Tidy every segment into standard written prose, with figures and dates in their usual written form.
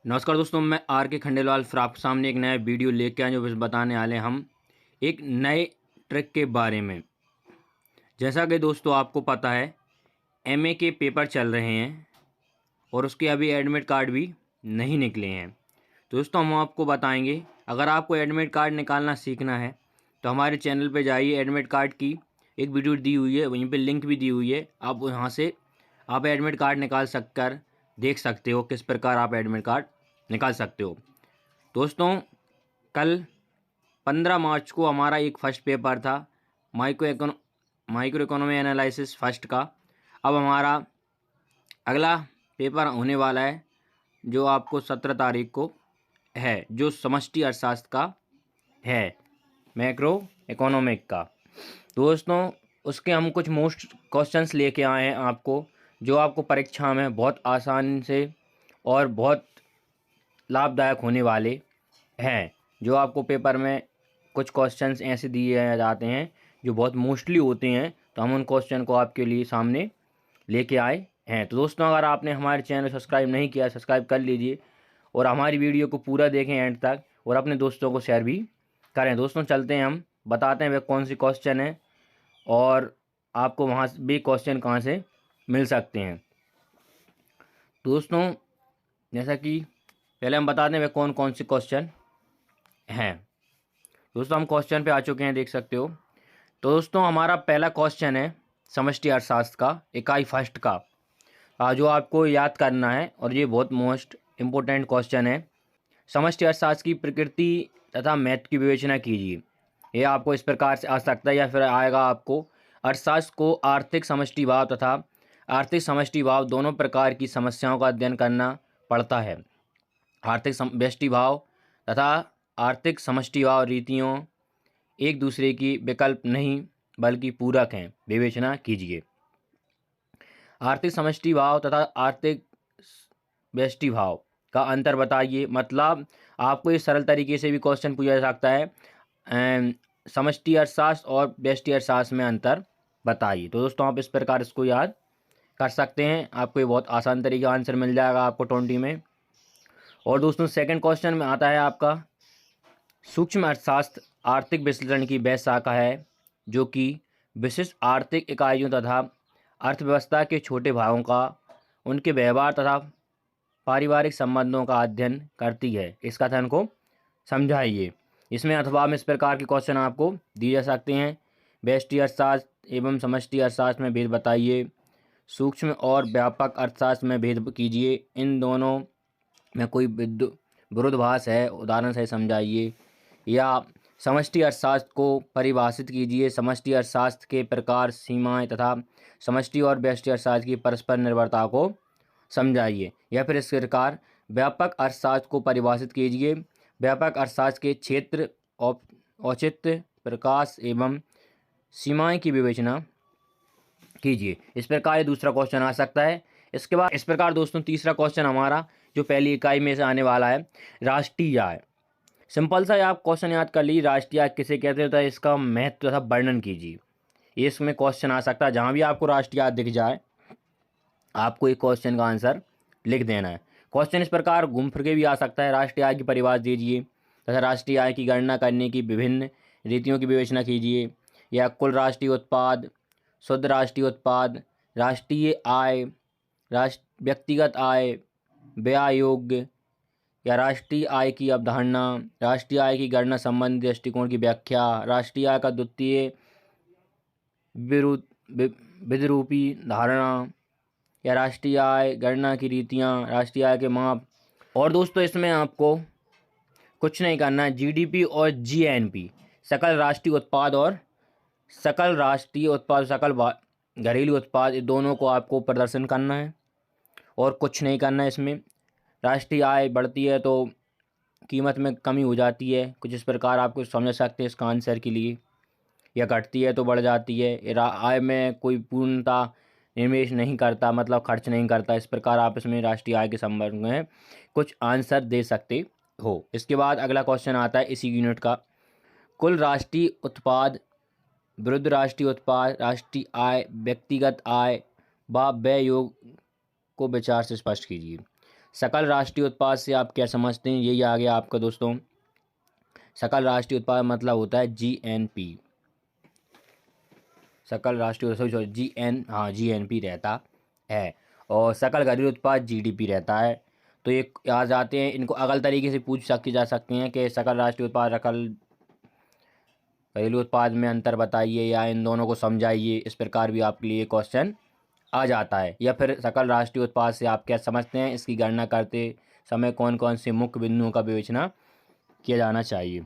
नमस्कार दोस्तों, मैं आर के खंडेलवाल फिर आपके सामने एक नया वीडियो लेके आए जो बस बताने वाले हैं हम एक नए ट्रिक के बारे में। जैसा कि दोस्तों आपको पता है, एमए के पेपर चल रहे हैं और उसके अभी एडमिट कार्ड भी नहीं निकले हैं। तो दोस्तों हम आपको बताएंगे, अगर आपको एडमिट कार्ड निकालना सीखना है तो हमारे चैनल पे जाइए। एडमिट कार्ड की एक वीडियो दी हुई है, वहीं पे लिंक भी दी हुई है। आप वहाँ से आप एडमिट कार्ड निकाल सककर देख सकते हो किस प्रकार आप एडमिट कार्ड निकाल सकते हो। दोस्तों कल 15 मार्च को हमारा एक फर्स्ट पेपर था, माइक्रो इकोनॉमी एनालिसिस फर्स्ट का। अब हमारा अगला पेपर होने वाला है जो आपको 17 तारीख को है, जो समष्टि अर्थशास्त्र का है, मैक्रो इकोनॉमिक का। दोस्तों उसके हम कुछ मोस्ट क्वेश्चंस लेके आए हैं आपको, जो आपको परीक्षा में बहुत आसान से और बहुत लाभदायक होने वाले हैं। जो आपको पेपर में कुछ क्वेश्चंस ऐसे दिए जाते हैं जो बहुत मोस्टली होते हैं, तो हम उन क्वेश्चन को आपके लिए सामने लेके आए हैं। तो दोस्तों अगर आपने हमारे चैनल सब्सक्राइब नहीं किया, सब्सक्राइब कर लीजिए और हमारी वीडियो को पूरा देखें एंड तक और अपने दोस्तों को शेयर भी करें। दोस्तों चलते हैं, हम बताते हैं वे कौन सी क्वेश्चन है और आपको वहाँ भी क्वेश्चन कहाँ से मिल सकते हैं। दोस्तों जैसा कि पहले हम बताते हैं वे कौन कौन से क्वेश्चन हैं। दोस्तों हम क्वेश्चन पे आ चुके हैं, देख सकते हो। तो दोस्तों हमारा पहला क्वेश्चन है समष्टि अर्थशास्त्र का, इकाई फर्स्ट का, जो आपको याद करना है और ये बहुत मोस्ट इम्पोर्टेंट क्वेश्चन है। समष्टि अर्थशास्त्र की प्रकृति तथा महत्व की विवेचना कीजिए। ये आपको इस प्रकार से आ सकता है या फिर आएगा आपको, अर्थशास्त्र को आर्थिक समष्टि भाव तथा आर्थिक समष्टि भाव दोनों प्रकार की समस्याओं का अध्ययन करना पड़ता है। आर्थिक व्यष्टि भाव तथा आर्थिक समष्टि भाव रीतियों एक दूसरे की विकल्प नहीं बल्कि पूरक हैं, विवेचना कीजिए। आर्थिक समष्टि भाव तथा आर्थिक व्यष्टि भाव का अंतर बताइए। मतलब आपको इस सरल तरीके से भी क्वेश्चन पूछा जा सकता है, समष्टि अर्थशास्त्र और व्यष्टि अर्थशास्त्र में अंतर बताइए। तो दोस्तों आप इस प्रकार इसको याद कर सकते हैं, आपको ये बहुत आसान तरीके का आंसर मिल जाएगा आपको 20 में। और दोस्तों सेकंड क्वेश्चन में आता है आपका, सूक्ष्म अर्थशास्त्र आर्थिक विश्लेषण की वह शाखा है जो कि विशिष्ट आर्थिक इकाइयों तथा अर्थव्यवस्था के छोटे भागों का, उनके व्यवहार तथा पारिवारिक संबंधों का अध्ययन करती है। इस कथन को समझाइए। इसमें अथवा में इस प्रकार के क्वेश्चन आपको दिए जा सकते हैं। व्यष्टि अर्थशास्त्र एवं समष्टि अर्थशास्त्र में भेद बताइए। सूक्ष्म और व्यापक अर्थशास्त्र में भेद कीजिए। इन दोनों में कोई विरोधाभास है, उदाहरण से समझाइए। या समष्टि अर्थशास्त्र को परिभाषित कीजिए। समष्टि अर्थशास्त्र के प्रकार, सीमाएं तथा समष्टि और व्यष्टि अर्थशास्त्र की परस्पर निर्भरता को समझाइए। या फिर इस प्रकार व्यापक अर्थशास्त्र को परिभाषित कीजिए। व्यापक अर्थशास्त्र के क्षेत्र, औचित्य, प्रकाश एवं सीमाएं की विवेचना कीजिए। इस प्रकार दूसरा क्वेश्चन आ सकता है। इसके बाद इस प्रकार दोस्तों तीसरा क्वेश्चन हमारा जो पहली इकाई में से आने वाला है, राष्ट्रीय आय। सिंपल सा आप क्वेश्चन याद कर लीजिए, राष्ट्रीय आय किसे कहते हैं, इसका महत्व तथा वर्णन कीजिए। इसमें क्वेश्चन आ सकता है, जहाँ भी आपको राष्ट्रीय आय दिख जाए आपको एक क्वेश्चन का आंसर लिख देना है। क्वेश्चन इस प्रकार घूम फिर के भी आ सकता है, राष्ट्रीय आय की परिभाषा दीजिए तथा राष्ट्रीय आय की गणना करने की विभिन्न रीतियों की विवेचना कीजिए। या कुल राष्ट्रीय उत्पाद, शुद्ध राष्ट्रीय उत्पाद, राष्ट्रीय आय, व्यक्तिगत आय, व्यय योग्य, या राष्ट्रीय आय की अवधारणा, राष्ट्रीय आय की गणना संबंधी दृष्टिकोण की व्याख्या, राष्ट्रीय आय का द्वितीय विधिरूपी धारणा, या राष्ट्रीय आय गणना की रीतियाँ, राष्ट्रीय आय के माप। और दोस्तों इसमें आपको कुछ नहीं करना है, जीडीपी और जीएनपी, सकल राष्ट्रीय उत्पाद और सकल राष्ट्रीय उत्पाद, सकल घरेलू उत्पाद, ये दोनों को आपको प्रदर्शन करना है और कुछ नहीं करना है। इसमें राष्ट्रीय आय बढ़ती है तो कीमत में कमी हो जाती है, कुछ इस प्रकार आपको समझ सकते हैं इसका आंसर के लिए। या घटती है तो बढ़ जाती है। आय में कोई पूर्णता निवेश नहीं करता, मतलब खर्च नहीं करता। इस प्रकार आप इसमें राष्ट्रीय आय के संबंध में कुछ आंसर दे सकते हो। इसके बाद अगला क्वेश्चन आता है इसी यूनिट का, कुल राष्ट्रीय उत्पाद विरुद्ध राष्ट्रीय उत्पाद, राष्ट्रीय आय, व्यक्तिगत आय व व्यय योग को विचार से स्पष्ट कीजिए। सकल राष्ट्रीय उत्पाद से आप क्या समझते हैं, यही आ गया आपका दोस्तों। सकल राष्ट्रीय उत्पाद मतलब होता है GNP, सकल राष्ट्रीय GNP रहता है। और सकल घरेलू उत्पाद GDP रहता है। तो ये आ जाते हैं, इनको अगल तरीके से पूछ सके जा सकते हैं कि सकल राष्ट्रीय उत्पाद सकल घरेलू उत्पाद में अंतर बताइए या इन दोनों को समझाइए, इस प्रकार भी आपके लिए क्वेश्चन आ जाता है। या फिर सकल राष्ट्रीय उत्पाद से आप क्या समझते हैं, इसकी गणना करते समय कौन कौन से मुख्य बिंदुओं का विवेचना किया जाना चाहिए,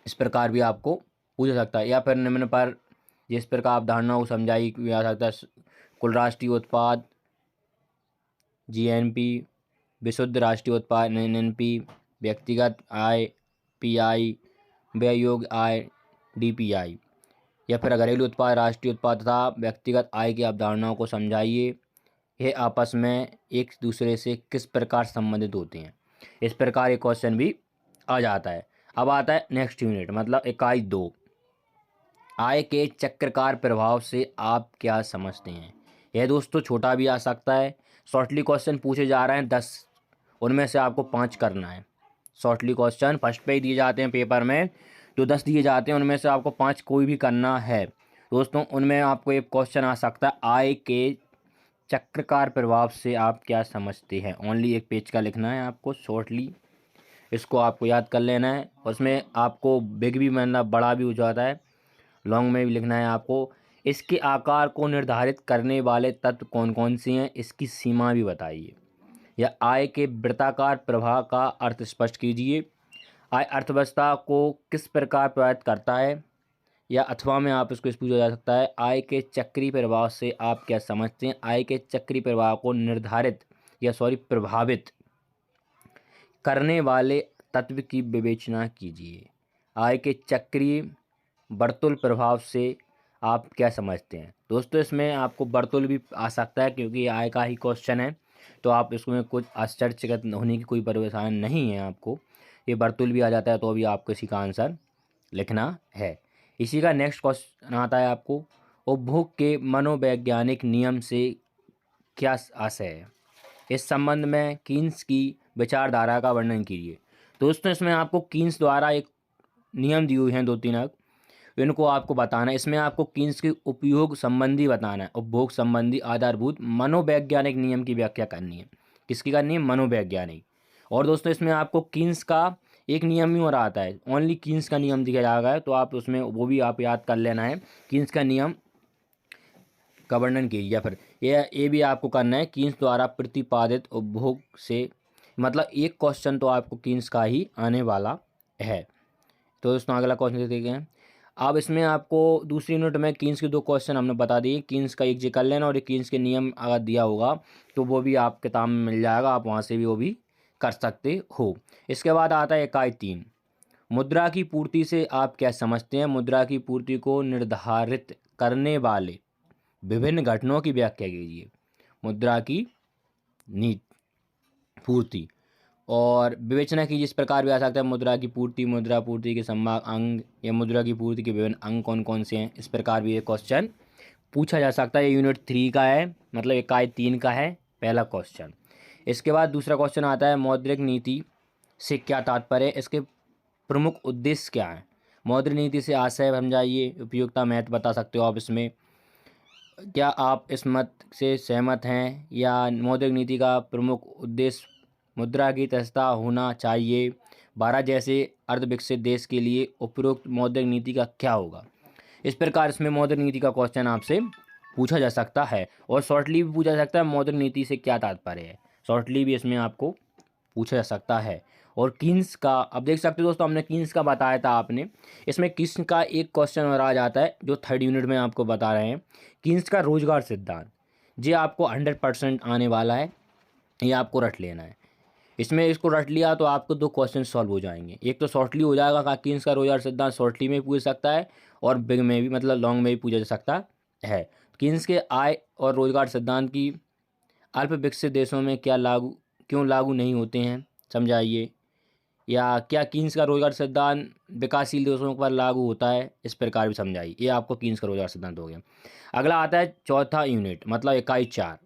इस प्रकार भी आपको पूछा सकता है। या फिर निम्न पर जिस प्रकार अवधारणाओं को समझाई जा सकता है, कुल राष्ट्रीय उत्पाद GNP, विशुद्ध राष्ट्रीय उत्पाद NNP, व्यक्तिगत आय PI, व्यय योग्य आय DPI। या फिर घरेलू उत्पाद, राष्ट्रीय उत्पाद तथा व्यक्तिगत आय की अवधारणाओं को समझाइए, ये आपस में एक दूसरे से किस प्रकार संबंधित होते हैं, इस प्रकार एक क्वेश्चन भी आ जाता है। अब आता है नेक्स्ट यूनिट मतलब इकाई 2, आय के चक्राकार प्रभाव से आप क्या समझते हैं। यह दोस्तों छोटा भी आ सकता है। शॉर्टली क्वेश्चन पूछे जा रहे हैं 10, उनमें से आपको 5 करना है। शॉर्टली क्वेश्चन फर्स्ट पे ही दिए जाते हैं पेपर में, जो 10 दिए जाते हैं उनमें से आपको 5 कोई भी करना है दोस्तों। उनमें आपको एक क्वेश्चन आ सकता है, आय के चक्राकार प्रभाव से आप क्या समझते हैं। ओनली एक पेज का लिखना है आपको शॉर्टली, इसको आपको याद कर लेना है। उसमें आपको बिग भी मतलब बड़ा भी हो जाता है, लॉन्ग में भी लिखना है आपको। इसके आकार को निर्धारित करने वाले तत्व कौन कौन से हैं, इसकी सीमा भी बताइए। या आय के वृत्ताकार प्रवाह का अर्थ स्पष्ट कीजिए। आय अर्थव्यवस्था को किस प्रकार प्रभावित करता है। या अथवा में आप इसको पूछा जा सकता है, आय के चक्रीय प्रभाव से आप क्या समझते हैं। आय के चक्रीय प्रभाव को निर्धारित प्रभावित करने वाले तत्व की विवेचना कीजिए। आय के चक्रीय वर्तुल प्रभाव से आप क्या समझते हैं। दोस्तों इसमें आपको वर्तुल भी आ सकता है क्योंकि आय का ही क्वेश्चन है, तो आप इसमें कुछ आश्चर्यचकित होने की कोई परेशानी नहीं है आपको। ये वर्तुल भी आ जाता है तो भी आपको इसी का आंसर लिखना है। इसी का नेक्स्ट क्वेश्चन आता है आपको, उपभोग के मनोवैज्ञानिक नियम से क्या आशय है। इस संबंध में कीन्स की विचारधारा का वर्णन कीजिए। दोस्तों इसमें आपको कीन्स द्वारा एक नियम दिए हुए हैं 2-3 अंक, इनको आपको बताना है। इसमें आपको कीन्स के उपयोग संबंधी बताना है, उपभोग संबंधी आधारभूत मनोवैज्ञानिक नियम की व्याख्या करनी है। किसकी करनी है, मनोवैज्ञानिक। और दोस्तों इसमें आपको कीन्स का एक नियम ही और आता है, ओनली कीन्स का नियम दिया जाएगा है, तो आप उसमें वो भी आप याद कर लेना है, कीन्स का नियम का वर्णन कीजिए। या फिर ये भी आपको करना है, कीन्स द्वारा प्रतिपादित उपभोग से, मतलब एक क्वेश्चन तो आपको कीन्स का ही आने वाला है। तो दोस्तों अगला क्वेश्चन देखते हैं। अब इसमें आपको दूसरी यूनिट में कीन्स के 2 क्वेश्चन हमने बता दिए, कीन्स का एक जी कर लेना, और एक कीन्स के नियम अगर दिया होगा तो वो भी आप किताब में मिल जाएगा, आप वहाँ से भी वो भी कर सकते हो। इसके बाद आता है इकाई 3, मुद्रा की पूर्ति से आप क्या समझते हैं। मुद्रा की पूर्ति को निर्धारित करने वाले विभिन्न घटनाओं की व्याख्या कीजिए। मुद्रा की पूर्ति और विवेचना की जिस प्रकार भी आ सकता है, मुद्रा की पूर्ति, मुद्रा पूर्ति के संभाग अंग या मुद्रा की पूर्ति के विभिन्न अंग कौन कौन से हैं, इस प्रकार भी ये क्वेश्चन पूछा जा सकता है। ये यूनिट 3 का है, मतलब इकाई 3 का है पहला क्वेश्चन। इसके बाद दूसरा क्वेश्चन आता है, मौद्रिक नीति से क्या तात्पर्य है, इसके प्रमुख उद्देश्य क्या है। मौद्रिक नीति से आशय समझाइए, उपयोगिता महत्व बता सकते हो आप इसमें। क्या आप इस मत से सहमत हैं, या मौद्रिक नीति का प्रमुख उद्देश्य मुद्रा की तरलता होना चाहिए। भारत जैसे अर्धविकसित देश के लिए उपरोक्त मौद्रिक नीति का क्या होगा। इस प्रकार इसमें मौद्रिक नीति का क्वेश्चन आपसे पूछा जा सकता है। और शॉर्टली भी पूछा जा सकता है, मौद्रिक नीति से क्या तात्पर्य है, शॉर्टली भी इसमें आपको पूछा जा सकता है। और कीन्स का अब देख सकते हो दोस्तों, हमने कीन्स का बताया था आपने, इसमें कीन्स का एक क्वेश्चन और आ जाता है जो 3rd यूनिट में आपको बता रहे हैं, कीन्स का रोजगार सिद्धांत। ये आपको 100% आने वाला है, ये आपको रट लेना है। इसमें इसको रट लिया तो आपको 2 क्वेश्चन सॉल्व हो जाएंगे। एक तो शॉर्टली हो जाएगा, कीन्स का रोजगार सिद्धांत शॉर्टली में भी पूछ सकता है और बिग में भी मतलब लॉन्ग में भी पूछा जा सकता है। कीन्स के आय और रोजगार सिद्धांत की अल्प विकसित देशों में क्यों लागू नहीं होते हैं, समझाइए। या क्या कीन्स का रोजगार सिद्धांत विकासशील देशों पर लागू होता है, इस प्रकार भी समझाइए। ये आपको कीन्स का रोजगार सिद्धांत हो गया। अगला आता है चौथा यूनिट मतलब इकाई 4,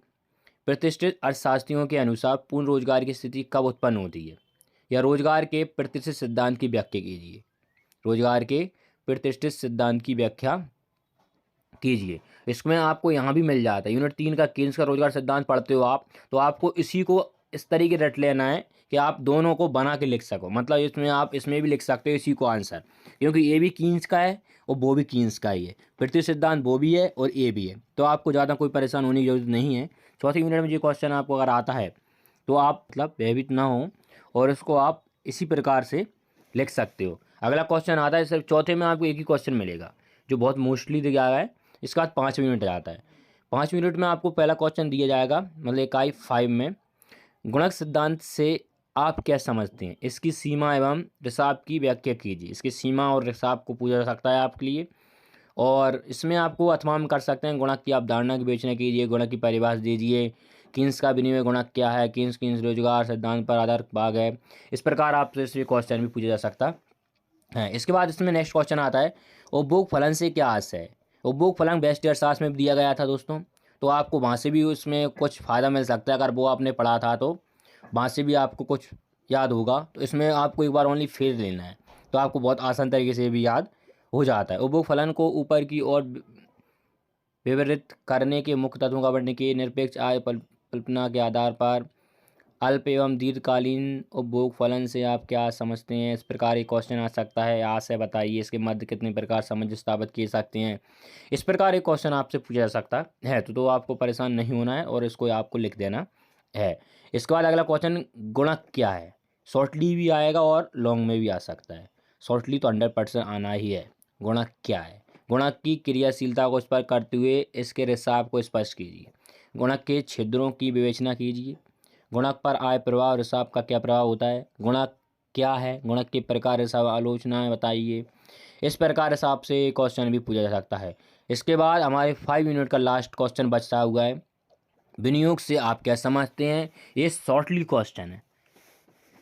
प्रतिष्ठित अर्थशास्त्रियों के अनुसार पूर्ण रोजगार की स्थिति कब उत्पन्न होती है? या रोजगार के प्रतिष्ठित सिद्धांत की व्याख्या कीजिए। रोजगार के प्रतिष्ठित सिद्धांत की व्याख्या कीजिए। इसमें आपको यहाँ भी मिल जाता है, यूनिट 3 का केन्स का रोजगार सिद्धांत पढ़ते हो आप, तो आपको इसी को इस तरीके रट लेना है कि आप दोनों को बना के लिख सको। मतलब इसमें आप इसमें भी लिख सकते हो इसी को आंसर, क्योंकि ये भी कीन्स का है और वो भी कीन्स का ही है, प्रतिष्ठित सिद्धांत वो भी है और ये भी है, तो आपको ज़्यादा कोई परेशान होने की जरूरत नहीं है। चौथी यूनिट में ये क्वेश्चन आपको अगर आता है तो आप मतलब भयभीत ना हो और इसको आप इसी प्रकार से लिख सकते हो। अगला क्वेश्चन आता है, सिर्फ चौथे में आपको एक ही क्वेश्चन मिलेगा जो बहुत मोस्टली दिया गया है। इसके बाद 5 मिनट आता है। 5 मिनट में आपको पहला क्वेश्चन दिया जाएगा, मतलब इकाई 5 में, गुणक सिद्धांत से आप क्या समझते हैं? इसकी सीमा एवं रिसाव की व्याख्या कीजिए। इसकी सीमा और रिसाव को पूछा जा सकता है आपके लिए, और इसमें आपको अथवा हम कर सकते हैं गुणक की अवधारणा की विवेचना कीजिए, गुणक की परिभाषा दीजिए, कीन्स का विनिमय गुणक क्या है, कीन्स रोजगार सिद्धांत पर आधारित भाग है। इस प्रकार आपसे इस क्वेश्चन भी पूछा जा सकता है। इसके बाद इसमें नेक्स्ट क्वेश्चन आता है, उपभोग फलन से क्या आशय है? उपभोग फलन व्यष्टि अर्थशास्त्र में दिया गया था दोस्तों, तो आपको वहाँ से भी उसमें कुछ फ़ायदा मिल सकता है। अगर वो आपने पढ़ा था तो वहाँ से भी आपको कुछ याद होगा, तो इसमें आपको एक बार ओनली फेर लेना है, तो आपको बहुत आसान तरीके से भी याद हो जाता है। उपभोग फलन को ऊपर की ओर विवरित करने के मुख्य तत्वों का वर्णन किए। निरपेक्ष आय कल्पना के आधार पर अल्प एवं दीर्घकालीन उपभोग फलन से आप क्या समझते हैं? इस प्रकार एक क्वेश्चन आ सकता है। आशय बताइए, इसके मध्य कितने प्रकार सामंजस्य स्थापित किए सकते हैं? इस प्रकार एक क्वेश्चन आपसे पूछा जा सकता है, तो आपको परेशान नहीं होना है और इसको आपको लिख देना है। इसके बाद अगला क्वेश्चन, गुणक क्या है? शॉर्टली भी आएगा और लॉन्ग में भी आ सकता है। शॉर्टली तो 100% आना ही है। गुणक क्या है? गुणक की क्रियाशीलता को स्पष्ट करते हुए इसके रिसाव को स्पष्ट कीजिए। गुणक के छिद्रों की विवेचना कीजिए। गुणक पर आय प्रभाव और रिसाव का क्या प्रभाव होता है? गुणक क्या है? गुणक के प्रकार रिसाव आलोचनाएं बताइए। इस प्रकार हिसाब से क्वेश्चन भी पूछा जा सकता है। इसके बाद हमारे 5 मिनट का लास्ट क्वेश्चन बचता हुआ है, विनियोग से आप क्या समझते हैं? ये शॉर्टली क्वेश्चन है,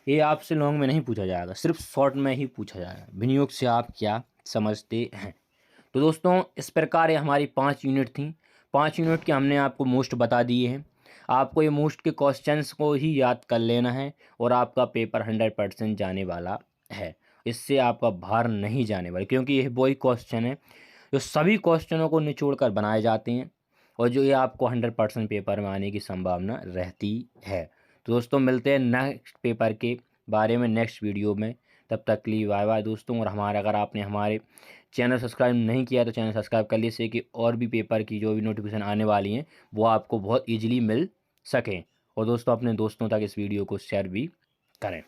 ये आपसे लॉन्ग में नहीं पूछा जाएगा, सिर्फ शॉर्ट में ही पूछा जाएगा। विनियोग से आप क्या समझते हैं? तो दोस्तों इस प्रकार ये हमारी 5 यूनिट थी। 5 यूनिट के हमने आपको मोस्ट बता दिए हैं। आपको ये मोस्ट के क्वेश्चंस को ही याद कर लेना है और आपका पेपर 100% जाने वाला है। इससे आपका भार नहीं जाने वाला, क्योंकि यह वही क्वेश्चन है जो सभी क्वेश्चनों को निचोड़ कर बनाए जाते हैं और जो ये आपको 100% पेपर में आने की संभावना रहती है। तो दोस्तों मिलते हैं नेक्स्ट पेपर के बारे में नेक्स्ट वीडियो में। तब तक के लिए बाय बाय दोस्तों। और अगर आपने हमारे चैनल सब्सक्राइब नहीं किया तो चैनल सब्सक्राइब कर लीजिए कि और भी पेपर की जो भी नोटिफिकेशन आने वाली हैं वो आपको बहुत ईजिली मिल सकें। और दोस्तों अपने दोस्तों तक इस वीडियो को शेयर भी करें।